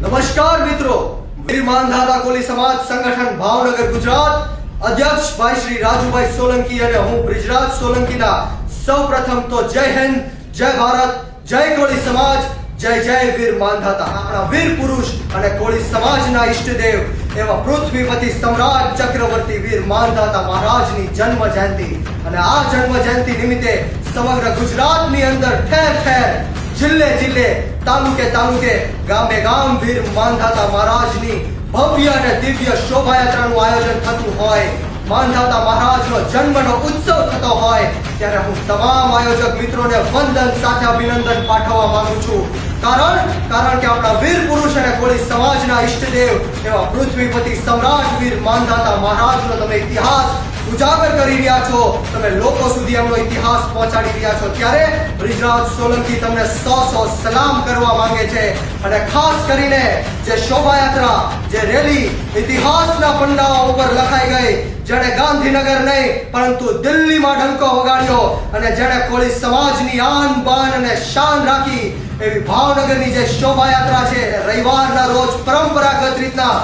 નમસ્કાર મિત્રો, વીર માનધાતા કોલી સમાજ સંગઠન ભાવનગર ગુજરાત અધ્યક્ષ ભાઈ શ્રી રાજુભાઈ સોલંકી અને હું બ્રિજરાજ સોલંકીના સૌપ્રથમ તો જય હિન્દ, જય ભારત, જય કોળી સમાજ, જય જય વીર માનધાતા. આપણા વીર પુરુષ અને કોળી સમાજના ઈષ્ટદેવ એવા પૃથ્વીપતિ સમ્રાટ ચક્રવર્તી વીર માનધાતા મહારાજની જન્મ જયંતિ અને આ જન્મ જયંતિ નિમિત્તે સમગ્ર ગુજરાતની અંદર ઠેર ઠેર, જિલ્લે જિલ્લે, તાલુકે તાલુકે, ગામે ગામ વીર માનધાતા મહારાજની ભવ્ય અને દિવ્ય શોભાયાત્રાનું આયોજન થતું હોય, માનધાતા મહારાજનો જન્મનો ઉત્સવ થતો હોય ત્યારે હું તમામ આયોજક મિત્રોને વંદન સાથે અભિનંદન પાઠવવા માંગુ છું. કારણ કે આપણા વીર પુરુષ અને કોળી સમાજના ઈષ્ટદેવ એવા પૃથ્વીપતિ સમ્રાટ વીર માનધાતા મહારાજનો તમે ઇતિહાસ ઉજાગર કરી રહ્યા છો, તમે લોકો સુધી એમનો ઇતિહાસ પહોંચાડી રહ્યા છો ત્યારે બ્રિજરાજ સોલંકી તમને સો સલામ કરવા માંગે છે. અને ખાસ કરીને જે શોભાયાત્રા, જે રેલી ઇતિહાસના પન્નાઓ ઉપર લખાઈ ગઈ, જેણે ગાંધીનગર નહીં પરંતુ દિલ્હીમાં ડંકો વગાડ્યો અને જેણે કોળી સમાજની આન બાન અને શાન રાખી એવી ભાવનગરની જે શોભાયાત્રા છે, રવિવારના રોજ પરંપરાગત રીતના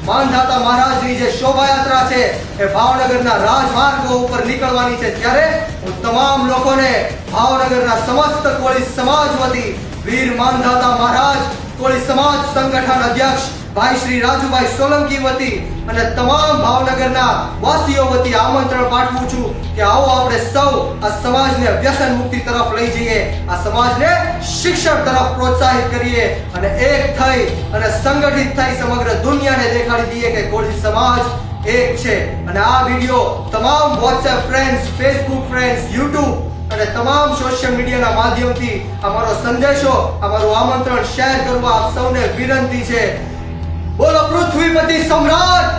માનધાતા મહારાજની જે શોભાયાત્રા છે એ ભાવનગરના રાજમાર્ગો ઉપર નીકળવાની છે ત્યારે હું તમામ લોકોને ભાવનગરના સમસ્ત કોળી સમાજ વતી વીર માનધાતા મહારાજ કોળી સમાજ સંગઠન અધ્યક્ષ ભાઈ શ્રી રાજુભાઈ સોલંકી વતી અને તમામ ભાવનગરના વાસીઓ વતી આમંત્રણ પાઠવું છું કે આવો આપણે સૌ આ સમાજને વ્યસન મુક્તિ તરફ લઈ જઈએ, આ સમાજને શિક્ષણ તરફ પ્રોત્સાહિત કરીએ અને એક થઈ અને સંગઠિત થઈ સમગ્ર દુનિયાને દેખાડી દઈએ કે કોળી સમાજ એક છે. અને આ વિડિયો તમામ WhatsApp friends, Facebook friends, YouTube અને તમામ સોશિયલ મીડિયાના માધ્યમથી અમારો સંદેશો, અમારું આમંત્રણ શેર કરવા આપ સૌને વિનંતી છે. બોલો પૃથ્વીપતિ સમ્રાટ